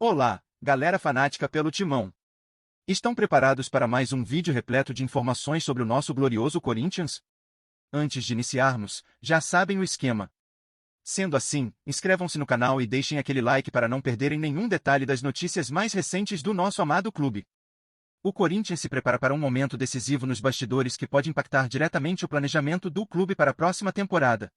Olá, galera fanática pelo Timão. Estão preparados para mais um vídeo repleto de informações sobre o nosso glorioso Corinthians? Antes de iniciarmos, já sabem o esquema. Sendo assim, inscrevam-se no canal e deixem aquele like para não perderem nenhum detalhe das notícias mais recentes do nosso amado clube. O Corinthians se prepara para um momento decisivo nos bastidores que pode impactar diretamente o planejamento do clube para a próxima temporada.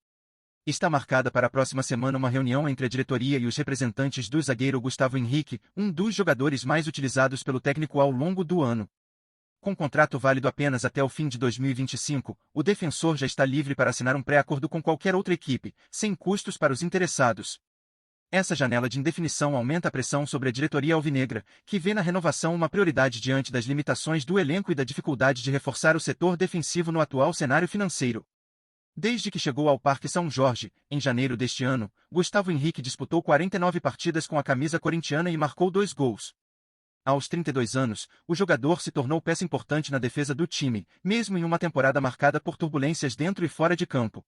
Está marcada para a próxima semana uma reunião entre a diretoria e os representantes do zagueiro Gustavo Henrique, um dos jogadores mais utilizados pelo técnico ao longo do ano. Com contrato válido apenas até o fim de 2025, o defensor já está livre para assinar um pré-acordo com qualquer outra equipe, sem custos para os interessados. Essa janela de indefinição aumenta a pressão sobre a diretoria alvinegra, que vê na renovação uma prioridade diante das limitações do elenco e da dificuldade de reforçar o setor defensivo no atual cenário financeiro. Desde que chegou ao Parque São Jorge, em janeiro deste ano, Gustavo Henrique disputou 49 partidas com a camisa corintiana e marcou 2 gols. Aos 32 anos, o jogador se tornou peça importante na defesa do time, mesmo em uma temporada marcada por turbulências dentro e fora de campo.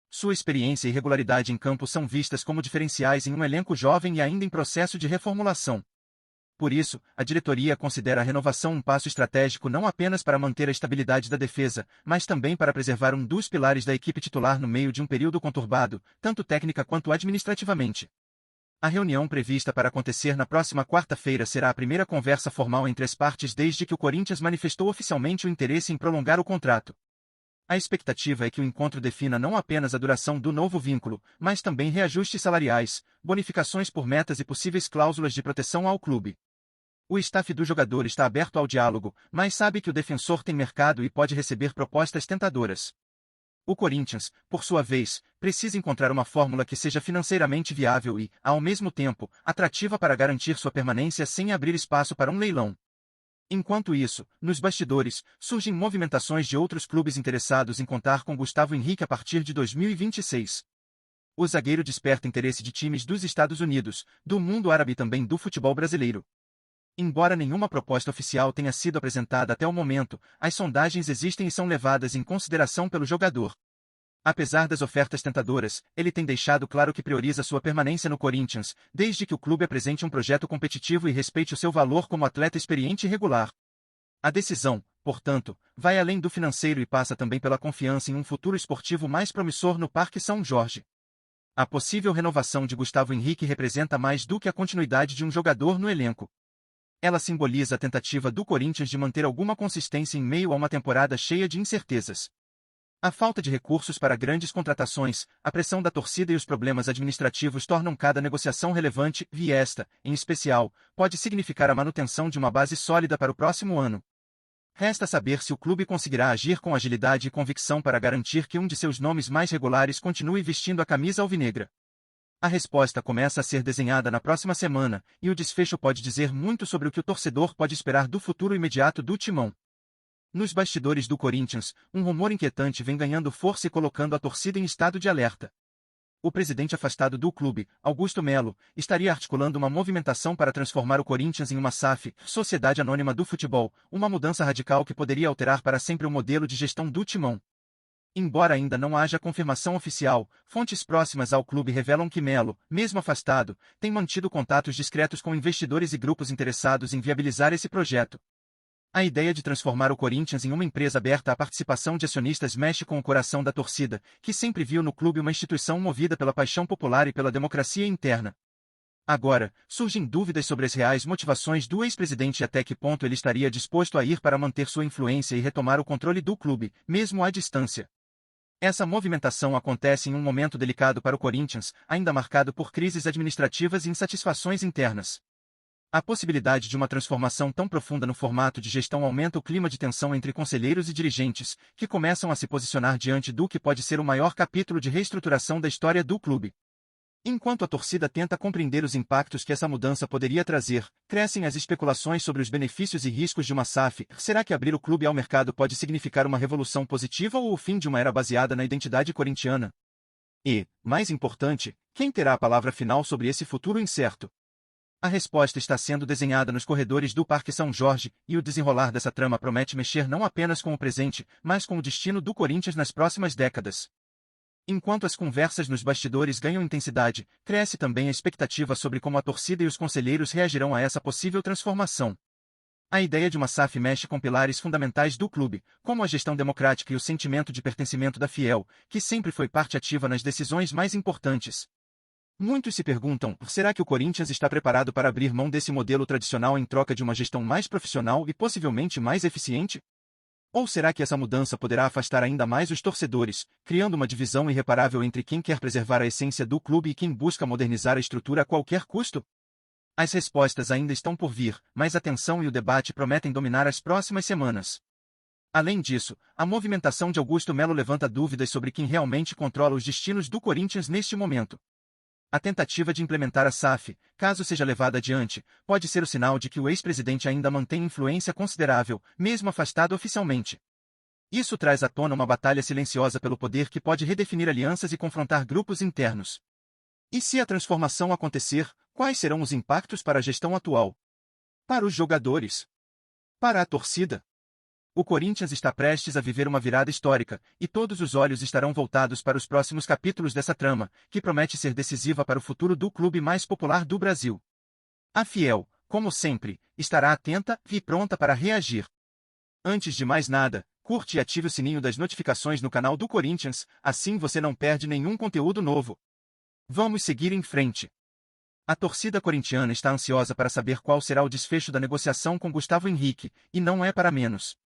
Sua experiência e regularidade em campo são vistas como diferenciais em um elenco jovem e ainda em processo de reformulação. Por isso, a diretoria considera a renovação um passo estratégico não apenas para manter a estabilidade da defesa, mas também para preservar um dos pilares da equipe titular no meio de um período conturbado, tanto técnica quanto administrativamente. A reunião prevista para acontecer na próxima quarta-feira será a primeira conversa formal entre as partes desde que o Corinthians manifestou oficialmente o interesse em prolongar o contrato. A expectativa é que o encontro defina não apenas a duração do novo vínculo, mas também reajustes salariais, bonificações por metas e possíveis cláusulas de proteção ao clube. O staff do jogador está aberto ao diálogo, mas sabe que o defensor tem mercado e pode receber propostas tentadoras. O Corinthians, por sua vez, precisa encontrar uma fórmula que seja financeiramente viável e, ao mesmo tempo, atrativa para garantir sua permanência sem abrir espaço para um leilão. Enquanto isso, nos bastidores, surgem movimentações de outros clubes interessados em contar com Gustavo Henrique a partir de 2026. O zagueiro desperta interesse de times dos Estados Unidos, do mundo árabe e também do futebol brasileiro. Embora nenhuma proposta oficial tenha sido apresentada até o momento, as sondagens existem e são levadas em consideração pelo jogador. Apesar das ofertas tentadoras, ele tem deixado claro que prioriza sua permanência no Corinthians, desde que o clube apresente um projeto competitivo e respeite o seu valor como atleta experiente e regular. A decisão, portanto, vai além do financeiro e passa também pela confiança em um futuro esportivo mais promissor no Parque São Jorge. A possível renovação de Gustavo Henrique representa mais do que a continuidade de um jogador no elenco. Ela simboliza a tentativa do Corinthians de manter alguma consistência em meio a uma temporada cheia de incertezas. A falta de recursos para grandes contratações, a pressão da torcida e os problemas administrativos tornam cada negociação relevante, e esta, em especial, pode significar a manutenção de uma base sólida para o próximo ano. Resta saber se o clube conseguirá agir com agilidade e convicção para garantir que um de seus nomes mais regulares continue vestindo a camisa alvinegra. A resposta começa a ser desenhada na próxima semana, e o desfecho pode dizer muito sobre o que o torcedor pode esperar do futuro imediato do Timão. Nos bastidores do Corinthians, um rumor inquietante vem ganhando força e colocando a torcida em estado de alerta. O presidente afastado do clube, Augusto Melo, estaria articulando uma movimentação para transformar o Corinthians em uma SAF, Sociedade Anônima do Futebol, uma mudança radical que poderia alterar para sempre o modelo de gestão do Timão. Embora ainda não haja confirmação oficial, fontes próximas ao clube revelam que Melo, mesmo afastado, tem mantido contatos discretos com investidores e grupos interessados em viabilizar esse projeto. A ideia de transformar o Corinthians em uma empresa aberta à participação de acionistas mexe com o coração da torcida, que sempre viu no clube uma instituição movida pela paixão popular e pela democracia interna. Agora, surgem dúvidas sobre as reais motivações do ex-presidente e até que ponto ele estaria disposto a ir para manter sua influência e retomar o controle do clube, mesmo à distância. Essa movimentação acontece em um momento delicado para o Corinthians, ainda marcado por crises administrativas e insatisfações internas. A possibilidade de uma transformação tão profunda no formato de gestão aumenta o clima de tensão entre conselheiros e dirigentes, que começam a se posicionar diante do que pode ser o maior capítulo de reestruturação da história do clube. Enquanto a torcida tenta compreender os impactos que essa mudança poderia trazer, crescem as especulações sobre os benefícios e riscos de uma SAF. Será que abrir o clube ao mercado pode significar uma revolução positiva ou o fim de uma era baseada na identidade corintiana? E, mais importante, quem terá a palavra final sobre esse futuro incerto? A resposta está sendo desenhada nos corredores do Parque São Jorge, e o desenrolar dessa trama promete mexer não apenas com o presente, mas com o destino do Corinthians nas próximas décadas. Enquanto as conversas nos bastidores ganham intensidade, cresce também a expectativa sobre como a torcida e os conselheiros reagirão a essa possível transformação. A ideia de uma SAF mexe com pilares fundamentais do clube, como a gestão democrática e o sentimento de pertencimento da Fiel, que sempre foi parte ativa nas decisões mais importantes. Muitos se perguntam, será que o Corinthians está preparado para abrir mão desse modelo tradicional em troca de uma gestão mais profissional e possivelmente mais eficiente? Ou será que essa mudança poderá afastar ainda mais os torcedores, criando uma divisão irreparável entre quem quer preservar a essência do clube e quem busca modernizar a estrutura a qualquer custo? As respostas ainda estão por vir, mas a tensão e o debate prometem dominar as próximas semanas. Além disso, a movimentação de Augusto Melo levanta dúvidas sobre quem realmente controla os destinos do Corinthians neste momento. A tentativa de implementar a SAF, caso seja levada adiante, pode ser o sinal de que o ex-presidente ainda mantém influência considerável, mesmo afastado oficialmente. Isso traz à tona uma batalha silenciosa pelo poder que pode redefinir alianças e confrontar grupos internos. E se a transformação acontecer, quais serão os impactos para a gestão atual? Para os jogadores? Para a torcida? O Corinthians está prestes a viver uma virada histórica, e todos os olhos estarão voltados para os próximos capítulos dessa trama, que promete ser decisiva para o futuro do clube mais popular do Brasil. A Fiel, como sempre, estará atenta e pronta para reagir. Antes de mais nada, curte e ative o sininho das notificações no canal do Corinthians, assim você não perde nenhum conteúdo novo. Vamos seguir em frente. A torcida corintiana está ansiosa para saber qual será o desfecho da negociação com Gustavo Henrique, e não é para menos.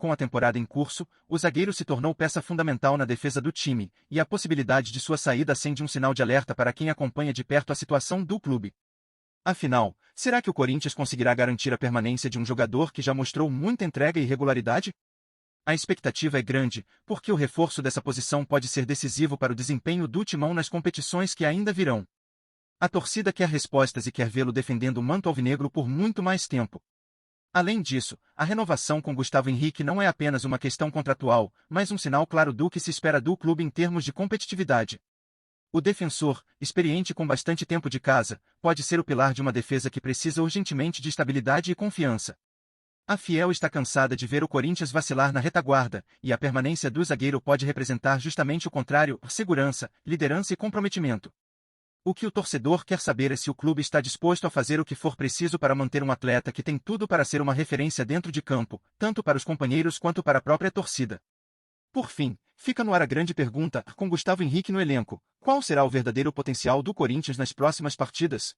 Com a temporada em curso, o zagueiro se tornou peça fundamental na defesa do time, e a possibilidade de sua saída acende um sinal de alerta para quem acompanha de perto a situação do clube. Afinal, será que o Corinthians conseguirá garantir a permanência de um jogador que já mostrou muita entrega e regularidade? A expectativa é grande, porque o reforço dessa posição pode ser decisivo para o desempenho do Timão nas competições que ainda virão. A torcida quer respostas e quer vê-lo defendendo o manto alvinegro por muito mais tempo. Além disso, a renovação com Gustavo Henrique não é apenas uma questão contratual, mas um sinal claro do que se espera do clube em termos de competitividade. O defensor, experiente com bastante tempo de casa, pode ser o pilar de uma defesa que precisa urgentemente de estabilidade e confiança. A Fiel está cansada de ver o Corinthians vacilar na retaguarda, e a permanência do zagueiro pode representar justamente o contrário: segurança, liderança e comprometimento. O que o torcedor quer saber é se o clube está disposto a fazer o que for preciso para manter um atleta que tem tudo para ser uma referência dentro de campo, tanto para os companheiros quanto para a própria torcida. Por fim, fica no ar a grande pergunta: com Gustavo Henrique no elenco, qual será o verdadeiro potencial do Corinthians nas próximas partidas?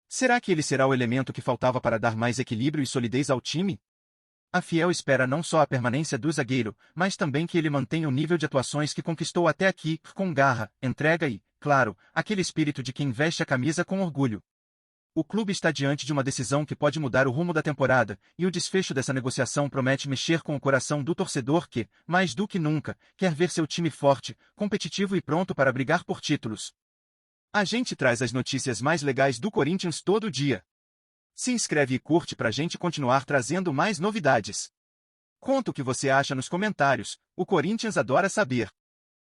Será que ele será o elemento que faltava para dar mais equilíbrio e solidez ao time? A Fiel espera não só a permanência do zagueiro, mas também que ele mantenha o nível de atuações que conquistou até aqui, com garra, entrega e, claro, aquele espírito de quem veste a camisa com orgulho. O clube está diante de uma decisão que pode mudar o rumo da temporada, e o desfecho dessa negociação promete mexer com o coração do torcedor que, mais do que nunca, quer ver seu time forte, competitivo e pronto para brigar por títulos. A gente traz as notícias mais legais do Corinthians todo dia. Se inscreve e curte pra gente continuar trazendo mais novidades. Conta o que você acha nos comentários, o Corinthians adora saber.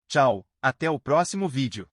Tchau, até o próximo vídeo.